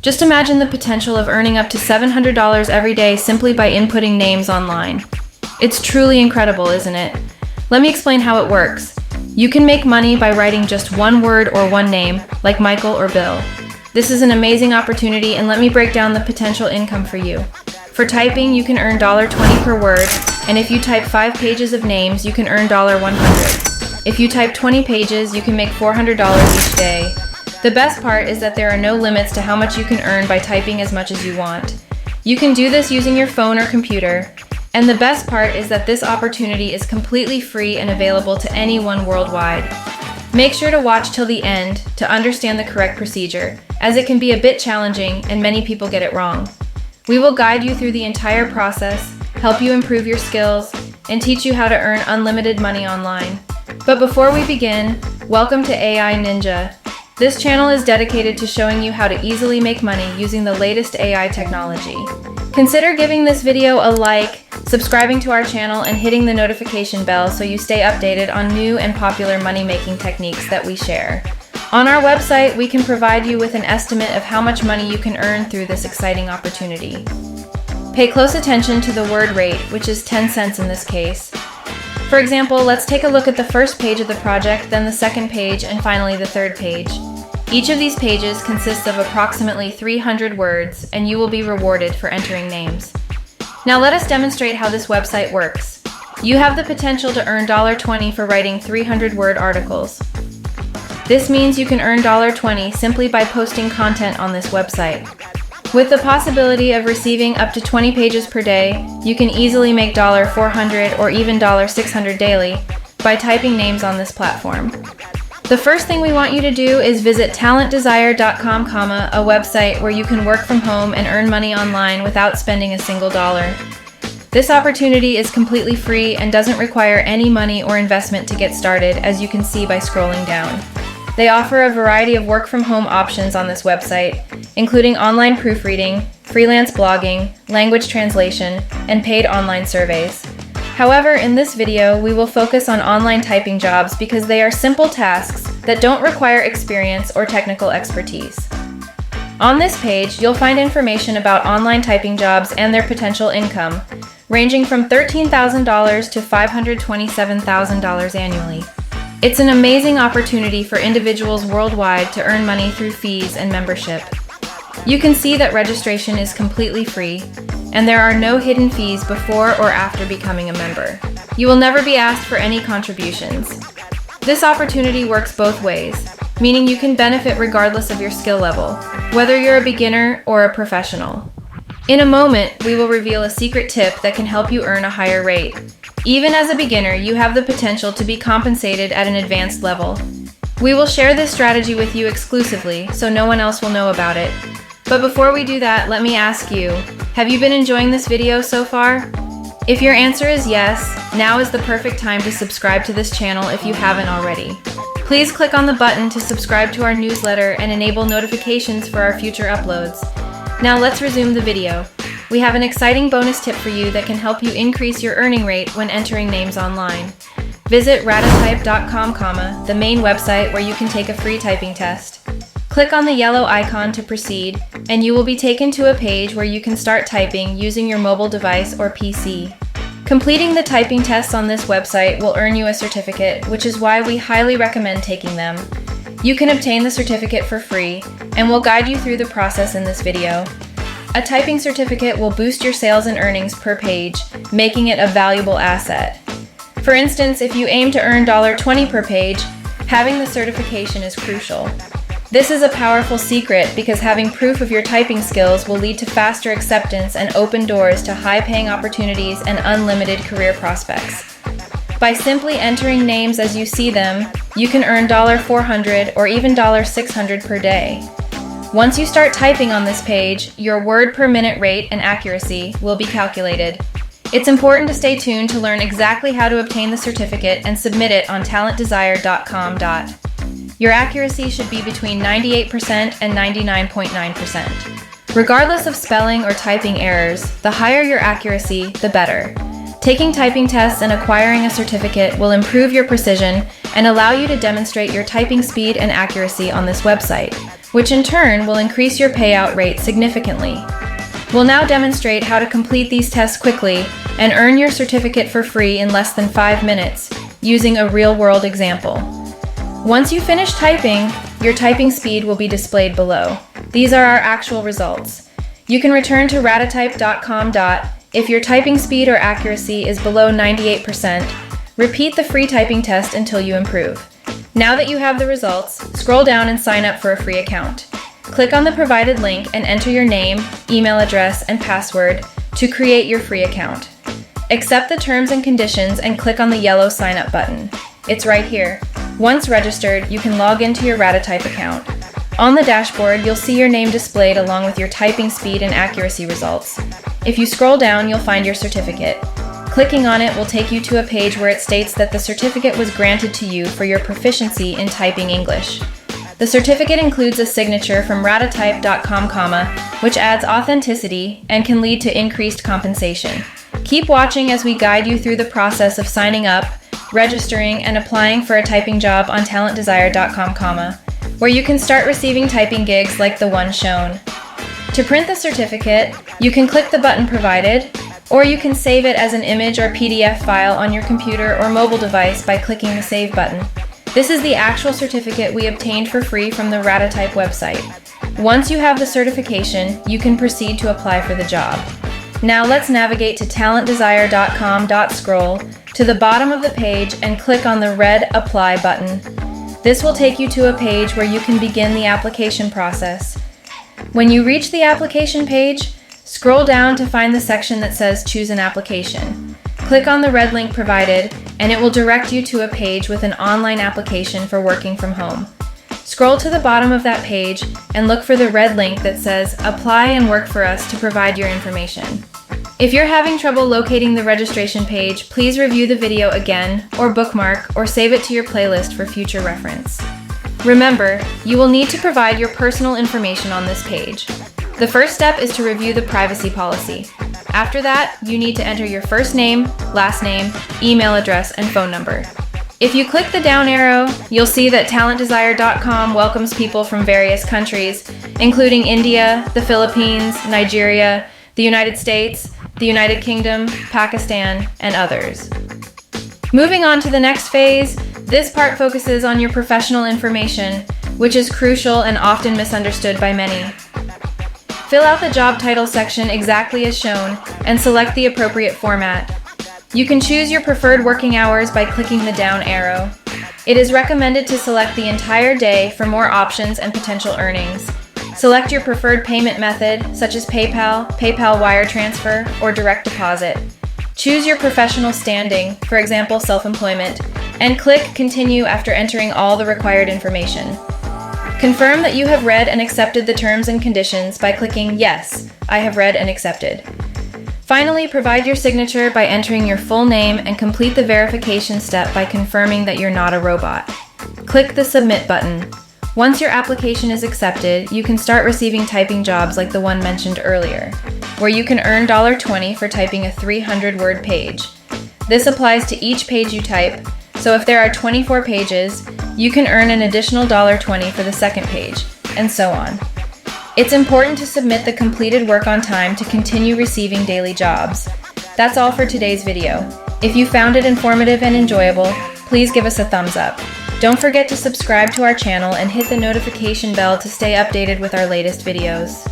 Just imagine the potential of earning up to $700 every day simply by inputting names online. It's truly incredible, isn't it? Let me explain how it works. You can make money by writing just one word or one name, like Michael or Bill. This is an amazing opportunity, and let me break down the potential income for you. For typing, you can earn $20 per word, and if you type 5 pages of names, you can earn $100. If you type 20 pages, you can make $400 each day. The best part is that there are no limits to how much you can earn by typing as much as you want. You can do this using your phone or computer. And the best part is that this opportunity is completely free and available to anyone worldwide. Make sure to watch till the end to understand the correct procedure, as it can be a bit challenging and many people get it wrong. We will guide you through the entire process, help you improve your skills, and teach you how to earn unlimited money online. But before we begin, welcome to AI Ninja. This channel is dedicated to showing you how to easily make money using the latest AI technology. Consider giving this video a like, subscribing to our channel, and hitting the notification bell so you stay updated on new and popular money-making techniques that we share. On our website, we can provide you with an estimate of how much money you can earn through this exciting opportunity. Pay close attention to the word rate, which is 10 cents in this case. For example, let's take a look at the first page of the project, then the second page, and finally the third page. Each of these pages consists of approximately 300 words, and you will be rewarded for entering names. Now let us demonstrate how this website works. You have the potential to earn $20 for writing 300-word articles. This means you can earn $20 simply by posting content on this website. With the possibility of receiving up to 20 pages per day, you can easily make $400 or even $600 daily by typing names on this platform. The first thing we want you to do is visit talentdesire.com, a website where you can work from home and earn money online without spending a single dollar. This opportunity is completely free and doesn't require any money or investment to get started, as you can see by scrolling down. They offer a variety of work from home options on this website, including online proofreading, freelance blogging, language translation, and paid online surveys. However, in this video, we will focus on online typing jobs because they are simple tasks that don't require experience or technical expertise. On this page, you'll find information about online typing jobs and their potential income, ranging from $13,000 to $527,000 annually. It's an amazing opportunity for individuals worldwide to earn money through fees and membership. You can see that registration is completely free, and there are no hidden fees before or after becoming a member. You will never be asked for any contributions. This opportunity works both ways, meaning you can benefit regardless of your skill level, whether you're a beginner or a professional. In a moment, we will reveal a secret tip that can help you earn a higher rate. Even as a beginner, you have the potential to be compensated at an advanced level. We will share this strategy with you exclusively, so no one else will know about it. But before we do that, let me ask you, have you been enjoying this video so far? If your answer is yes, now is the perfect time to subscribe to this channel if you haven't already. Please click on the button to subscribe to our newsletter and enable notifications for our future uploads. Now let's resume the video. We have an exciting bonus tip for you that can help you increase your earning rate when entering names online. Visit ratatype.com, the main website where you can take a free typing test. Click on the yellow icon to proceed, and you will be taken to a page where you can start typing using your mobile device or PC. Completing the typing tests on this website will earn you a certificate, which is why we highly recommend taking them. You can obtain the certificate for free, and we'll guide you through the process in this video. A typing certificate will boost your sales and earnings per page, making it a valuable asset. For instance, if you aim to earn $20 per page, having the certification is crucial. This is a powerful secret because having proof of your typing skills will lead to faster acceptance and open doors to high-paying opportunities and unlimited career prospects. By simply entering names as you see them, you can earn $400 or even $600 per day. Once you start typing on this page, your word per minute rate and accuracy will be calculated. It's important to stay tuned to learn exactly how to obtain the certificate and submit it on talentdesire.com. Your accuracy should be between 98% and 99.9%. Regardless of spelling or typing errors, the higher your accuracy, the better. Taking typing tests and acquiring a certificate will improve your precision and allow you to demonstrate your typing speed and accuracy on this website, which in turn will increase your payout rate significantly. We'll now demonstrate how to complete these tests quickly and earn your certificate for free in less than 5 minutes using a real-world example. Once you finish typing, your typing speed will be displayed below. These are our actual results. You can return to ratatype.com. If your typing speed or accuracy is below 98%, repeat the free typing test until you improve. Now that you have the results, scroll down and sign up for a free account. Click on the provided link and enter your name, email address, and password to create your free account. Accept the terms and conditions and click on the yellow sign up button. It's right here. Once registered, you can log into your Ratatype account. On the dashboard, you'll see your name displayed along with your typing speed and accuracy results. If you scroll down, you'll find your certificate. Clicking on it will take you to a page where it states that the certificate was granted to you for your proficiency in typing English. The certificate includes a signature from ratatype.com, which adds authenticity and can lead to increased compensation. Keep watching as we guide you through the process of signing up, registering, and applying for a typing job on talentdesire.com, where you can start receiving typing gigs like the one shown. To print the certificate, you can click the button provided, or you can save it as an image or PDF file on your computer or mobile device by clicking the Save button. This is the actual certificate we obtained for free from the Ratatype website. Once you have the certification, you can proceed to apply for the job. Now let's navigate to talentdesire.com. Scroll to the bottom of the page and click on the red Apply button. This will take you to a page where you can begin the application process. When you reach the application page, scroll down to find the section that says Choose an Application. Click on the red link provided, and it will direct you to a page with an online application for working from home. Scroll to the bottom of that page and look for the red link that says Apply and Work for Us to provide your information. If you're having trouble locating the registration page, please review the video again, or bookmark, or save it to your playlist for future reference. Remember, you will need to provide your personal information on this page. The first step is to review the privacy policy. After that, you need to enter your first name, last name, email address, and phone number. If you click the down arrow, you'll see that talentdesire.com welcomes people from various countries, including India, the Philippines, Nigeria, the United States, the United Kingdom, Pakistan, and others. Moving on to the next phase, this part focuses on your professional information, which is crucial and often misunderstood by many. Fill out the job title section exactly as shown and select the appropriate format. You can choose your preferred working hours by clicking the down arrow. It is recommended to select the entire day for more options and potential earnings. Select your preferred payment method, such as PayPal, PayPal wire transfer, or direct deposit. Choose your professional standing, for example, self-employment, and click Continue after entering all the required information. Confirm that you have read and accepted the terms and conditions by clicking Yes, I have read and accepted. Finally, provide your signature by entering your full name and complete the verification step by confirming that you're not a robot. Click the Submit button. Once your application is accepted, you can start receiving typing jobs like the one mentioned earlier, where you can earn $20 for typing a 300-word page. This applies to each page you type, so if there are 24 pages, you can earn an additional $20 for the second page, and so on. It's important to submit the completed work on time to continue receiving daily jobs. That's all for today's video. If you found it informative and enjoyable, please give us a thumbs up. Don't forget to subscribe to our channel and hit the notification bell to stay updated with our latest videos.